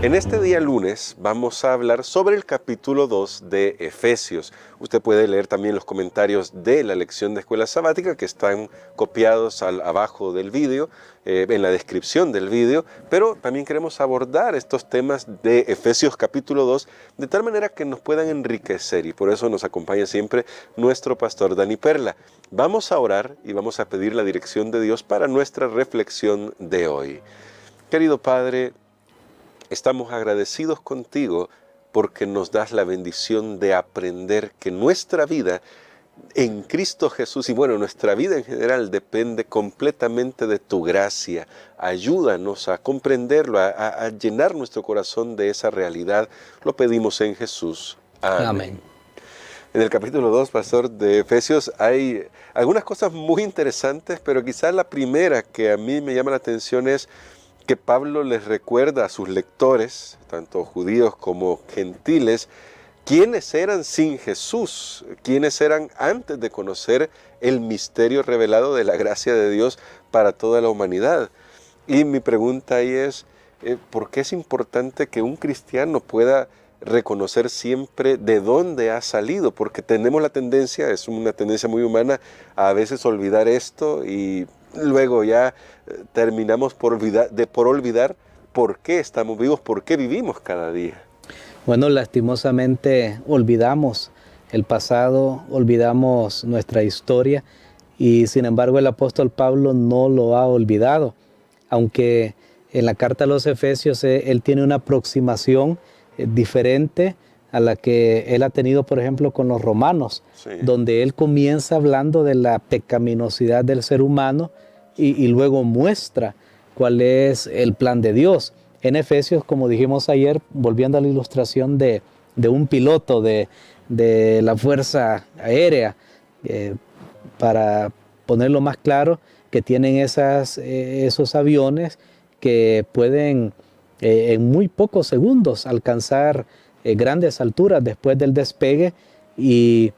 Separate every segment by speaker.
Speaker 1: En este día lunes vamos a hablar sobre el capítulo 2 de Efesios. Usted puede leer también los comentarios de la lección de escuela sabática que están copiados abajo del vídeo, en la descripción del vídeo, pero también queremos abordar estos temas de Efesios capítulo 2 de tal manera que nos puedan enriquecer, y por eso nos acompaña siempre nuestro pastor Dani Perla. Vamos a orar y vamos a pedir la dirección de Dios para nuestra reflexión de hoy. Querido Padre, estamos agradecidos contigo porque nos das la bendición de aprender que nuestra vida en Cristo Jesús, y bueno, nuestra vida en general depende completamente de tu gracia. Ayúdanos a comprenderlo, a llenar nuestro corazón de esa realidad. Lo pedimos en Jesús. Amén.
Speaker 2: Amén.
Speaker 1: En el capítulo 2, pastor, de Efesios hay algunas cosas muy interesantes, pero quizás la primera que a mí me llama la atención es que Pablo les recuerda a sus lectores, tanto judíos como gentiles, quiénes eran sin Jesús, quiénes eran antes de conocer el misterio revelado de la gracia de Dios para toda la humanidad. Y mi pregunta ahí es, ¿por qué es importante que un cristiano pueda reconocer siempre de dónde ha salido? Porque tenemos la tendencia, es una tendencia muy humana, a veces olvidar esto y luego ya terminamos por olvidar por qué estamos vivos, por qué vivimos cada día.
Speaker 2: Bueno, lastimosamente olvidamos el pasado, olvidamos nuestra historia, y sin embargo el apóstol Pablo no lo ha olvidado, aunque en la carta a los Efesios él tiene una aproximación diferente a la que él ha tenido, por ejemplo, con los romanos, sí, donde él comienza hablando de la pecaminosidad del ser humano y luego muestra cuál es el plan de Dios. En Efesios, como dijimos ayer, volviendo a la ilustración de un piloto de la Fuerza Aérea, para ponerlo más claro, que tienen esos aviones que pueden en muy pocos segundos alcanzar grandes alturas después del despegue, y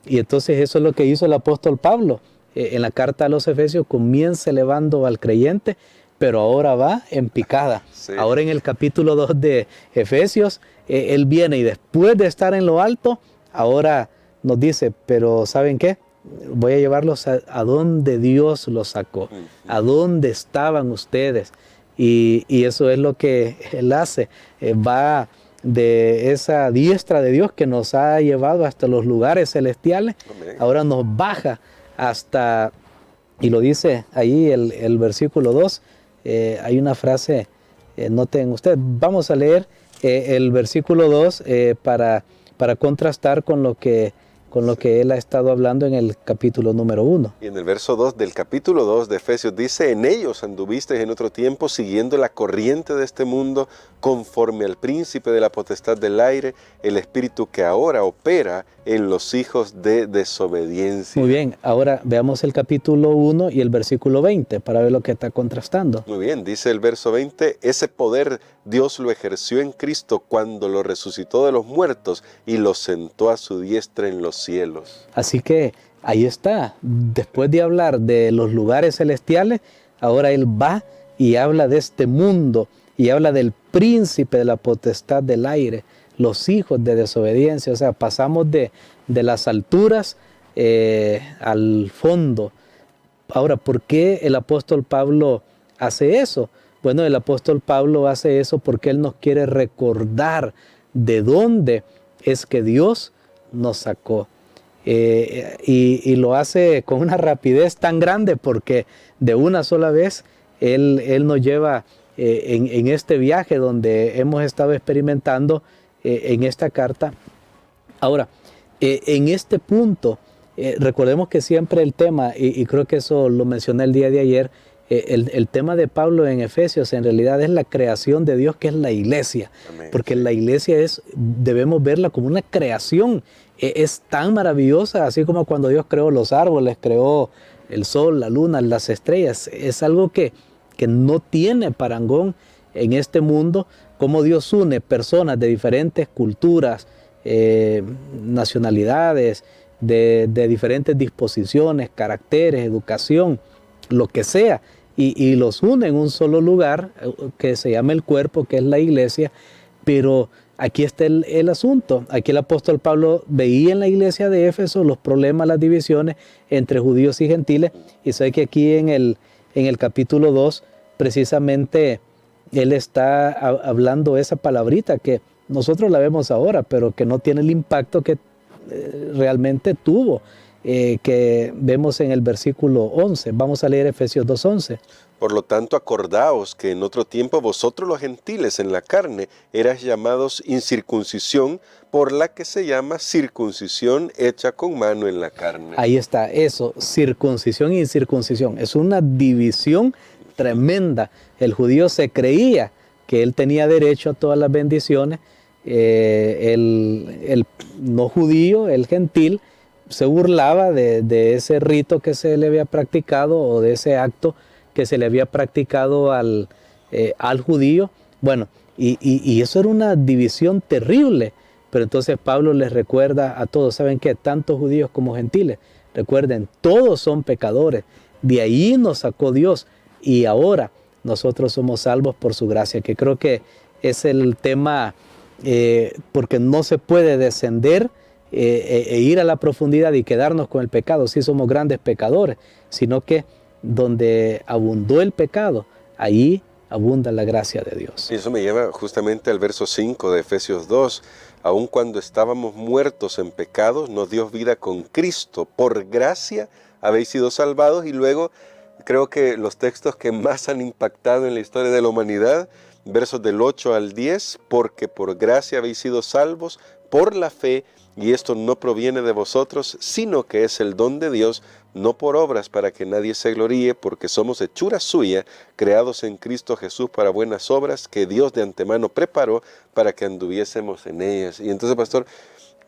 Speaker 2: entonces eso es lo que hizo el apóstol Pablo. En la carta a los Efesios comienza elevando al creyente, pero ahora va en picada. Sí. Ahora en el capítulo 2 de Efesios, él viene y después de estar en lo alto, ahora nos dice, pero ¿saben qué? Voy a llevarlos a donde Dios los sacó, a donde estaban ustedes. Y eso es lo que él hace, va de esa diestra de Dios que nos ha llevado hasta los lugares celestiales. Amén. Ahora nos baja hasta, y lo dice ahí el versículo 2, hay una frase, noten ustedes, vamos a leer el versículo 2 para contrastar con lo que él ha estado hablando en el capítulo número 1.
Speaker 1: Y en el verso 2 del capítulo 2 de Efesios dice, en ellos anduvisteis en otro tiempo siguiendo la corriente de este mundo, conforme al príncipe de la potestad del aire, el espíritu que ahora opera en los hijos de desobediencia.
Speaker 2: Muy bien, ahora veamos el capítulo 1 y el versículo 20 para ver lo que está contrastando.
Speaker 1: Muy bien, dice el verso 20, ese poder Dios lo ejerció en Cristo cuando lo resucitó de los muertos y lo sentó a su diestra en los cielos.
Speaker 2: Así que ahí está, después de hablar de los lugares celestiales, ahora él va y habla de este mundo y habla del príncipe de la potestad del aire, los hijos de desobediencia. O sea, pasamos de las alturas al fondo. Ahora, ¿por qué el apóstol Pablo hace eso? Bueno, el apóstol Pablo hace eso porque él nos quiere recordar de dónde es que Dios nos sacó. Y lo hace con una rapidez tan grande porque de una sola vez él nos lleva en este viaje donde hemos estado experimentando en esta carta. Ahora, en este punto, recordemos que siempre el tema, y creo que eso lo mencioné el día de ayer, el tema de Pablo en Efesios en realidad es la creación de Dios, que es la iglesia. Amén. Porque la iglesia debemos verla como una creación, es tan maravillosa, así como cuando Dios creó los árboles, creó el sol, la luna, las estrellas. Es algo que no tiene parangón en este mundo, como Dios une personas de diferentes culturas, nacionalidades, de diferentes disposiciones, caracteres, educación, lo que sea, y los une en un solo lugar que se llama el cuerpo, que es la iglesia, Pero aquí está el asunto. Aquí el apóstol Pablo veía en la iglesia de Éfeso los problemas, las divisiones entre judíos y gentiles. Y sabe que aquí en el capítulo 2, precisamente, él está hablando esa palabrita que nosotros la vemos ahora, pero que no tiene el impacto que realmente tuvo, que vemos en el versículo 11. Vamos a leer Efesios 2:11.
Speaker 1: Por lo tanto, acordaos que en otro tiempo vosotros los gentiles en la carne erais llamados incircuncisión, por la que se llama circuncisión hecha con mano en la carne.
Speaker 2: Ahí está, eso, circuncisión e incircuncisión. Es una división tremenda. El judío se creía que él tenía derecho a todas las bendiciones. El no judío, el gentil, se burlaba de ese rito que se le había practicado o de ese acto que se le había practicado al judío. Bueno, y eso era una división terrible. Pero entonces Pablo les recuerda a todos, ¿saben qué? Tanto judíos como gentiles, recuerden, todos son pecadores. De ahí nos sacó Dios y ahora nosotros somos salvos por su gracia, que creo que es el tema, porque no se puede descender e ir a la profundidad y quedarnos con el pecado, si somos grandes pecadores, sino que donde abundó el pecado, ahí abunda la gracia de Dios.
Speaker 1: Y eso me lleva justamente al verso 5 de Efesios 2. Aun cuando estábamos muertos en pecados, nos dio vida con Cristo. Por gracia habéis sido salvados. Y luego creo que los textos que más han impactado en la historia de la humanidad, versos del 8 al 10, porque por gracia habéis sido salvos por la fe, y esto no proviene de vosotros, sino que es el don de Dios, no por obras para que nadie se gloríe, porque somos hechura suya, creados en Cristo Jesús para buenas obras, que Dios de antemano preparó para que anduviésemos en ellas. Y entonces, pastor,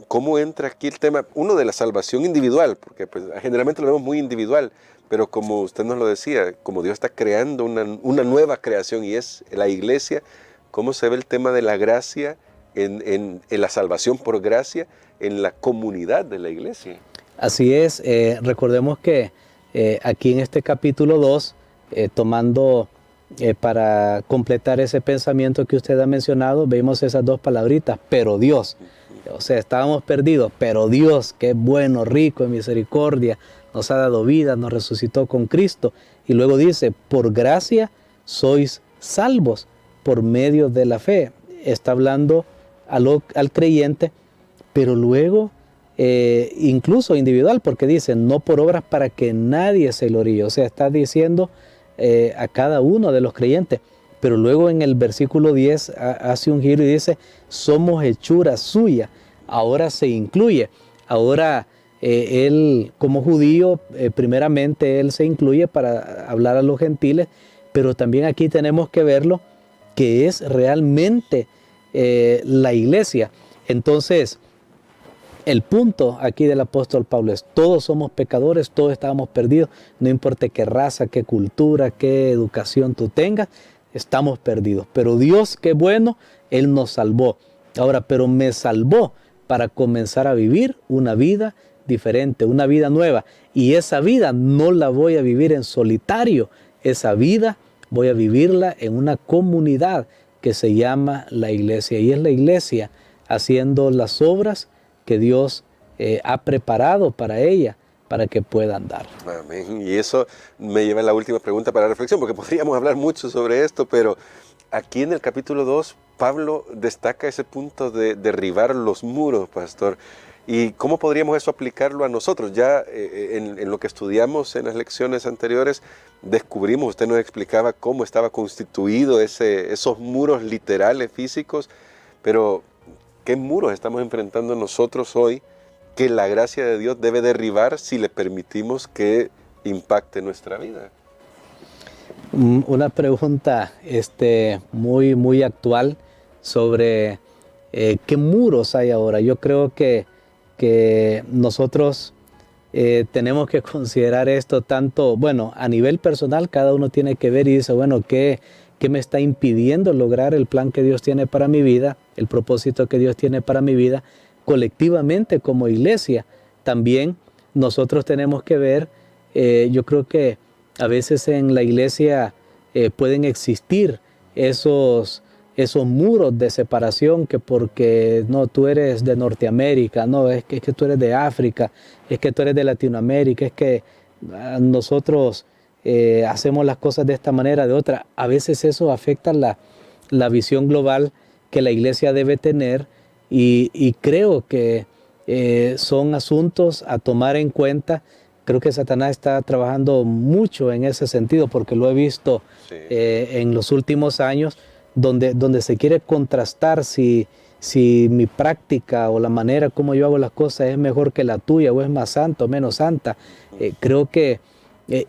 Speaker 1: ¿cómo entra aquí el tema? Uno, de la salvación individual, porque pues, generalmente lo vemos muy individual, pero como usted nos lo decía, como Dios está creando una nueva creación y es la iglesia, ¿cómo se ve el tema de la gracia en la salvación por gracia en la comunidad de la iglesia?
Speaker 2: Así es, recordemos que aquí en este capítulo 2, tomando para completar ese pensamiento que usted ha mencionado, vemos esas dos palabritas, pero Dios. O sea, estábamos perdidos, pero Dios, que es bueno, rico en misericordia, nos ha dado vida, nos resucitó con Cristo. Y luego dice, por gracia sois salvos por medio de la fe. Está hablando al creyente, pero luego incluso individual, porque dice, no por obras para que nadie se gloríe. O sea, está diciendo a cada uno de los creyentes. Pero luego en el versículo 10 hace un giro y dice, somos hechura suya. Ahora se incluye. Ahora él como judío, primeramente él se incluye para hablar a los gentiles, pero también aquí tenemos que verlo que es realmente la iglesia. Entonces, el punto aquí del apóstol Pablo es, todos somos pecadores, todos estábamos perdidos, no importa qué raza, qué cultura, qué educación tú tengas, estamos perdidos. Pero Dios, qué bueno, Él nos salvó. Ahora, pero me salvó para comenzar a vivir una vida diferente, una vida nueva. Y esa vida no la voy a vivir en solitario, esa vida voy a vivirla en una comunidad que se llama la iglesia. Y es la iglesia haciendo las obras que Dios ha preparado para ella, para que pueda andar.
Speaker 1: Amén. Y eso me lleva a la última pregunta para reflexión, porque podríamos hablar mucho sobre esto, pero aquí en el capítulo 2, Pablo destaca ese punto de derribar los muros, pastor. ¿Y cómo podríamos eso aplicarlo a nosotros? Ya en lo que estudiamos en las lecciones anteriores, descubrimos, usted nos explicaba cómo estaba constituido esos muros literales, físicos, pero ¿qué muros estamos enfrentando nosotros hoy que la gracia de Dios debe derribar si le permitimos que impacte nuestra vida?
Speaker 2: Una pregunta muy, muy actual sobre qué muros hay ahora. Yo creo que nosotros tenemos que considerar esto tanto, bueno, a nivel personal, cada uno tiene que ver y dice, bueno, ¿qué me está impidiendo lograr el plan que Dios tiene para mi vida, el propósito que Dios tiene para mi vida? Colectivamente como iglesia, también nosotros tenemos que ver, yo creo que a veces en la iglesia pueden existir esos esos muros de separación, que porque no, tú eres de Norteamérica, no, es que tú eres de África, es que tú eres de Latinoamérica, es que nosotros hacemos las cosas de esta manera, de otra. A veces eso afecta la visión global que la iglesia debe tener, y creo que son asuntos a tomar en cuenta. Creo que Satanás está trabajando mucho en ese sentido, porque lo he visto en los últimos años, donde se quiere contrastar si mi práctica o la manera como yo hago las cosas es mejor que la tuya, o es más santa o menos santa. Creo que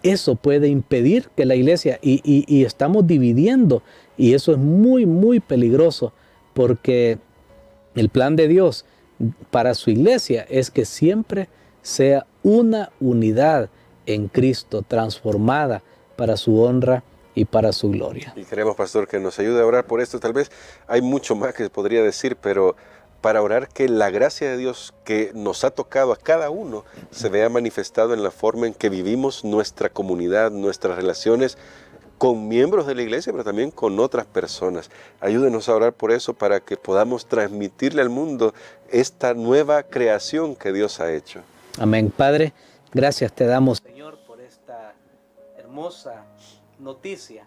Speaker 2: eso puede impedir que la iglesia, y estamos dividiendo, y eso es muy, muy peligroso, porque el plan de Dios para su iglesia es que siempre sea una unidad en Cristo, transformada para su honra y para su gloria.
Speaker 1: Y queremos, pastor, que nos ayude a orar por esto. Tal vez hay mucho más que podría decir, pero para orar que la gracia de Dios que nos ha tocado a cada uno se vea manifestado en la forma en que vivimos nuestra comunidad, nuestras relaciones con miembros de la iglesia, pero también con otras personas. Ayúdenos a orar por eso, para que podamos transmitirle al mundo esta nueva creación que Dios ha hecho.
Speaker 2: Amén. Padre, gracias te damos, Señor, por esta hermosa noticia,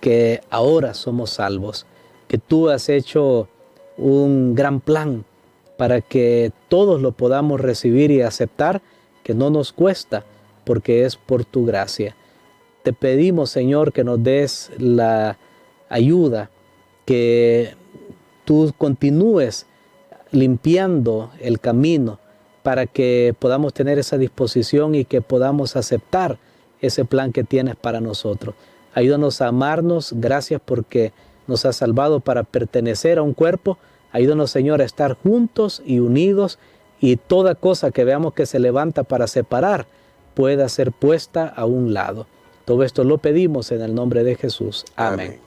Speaker 2: que ahora somos salvos, que tú has hecho un gran plan para que todos lo podamos recibir y aceptar, que no nos cuesta, porque es por tu gracia. Te pedimos, Señor, que nos des la ayuda, que tú continúes limpiando el camino, para que podamos tener esa disposición y que podamos aceptar ese plan que tienes para nosotros. Ayúdanos a amarnos. Gracias porque nos has salvado para pertenecer a un cuerpo. Ayúdanos, Señor, a estar juntos y unidos, y toda cosa que veamos que se levanta para separar pueda ser puesta a un lado. Todo esto lo pedimos en el nombre de Jesús. Amén.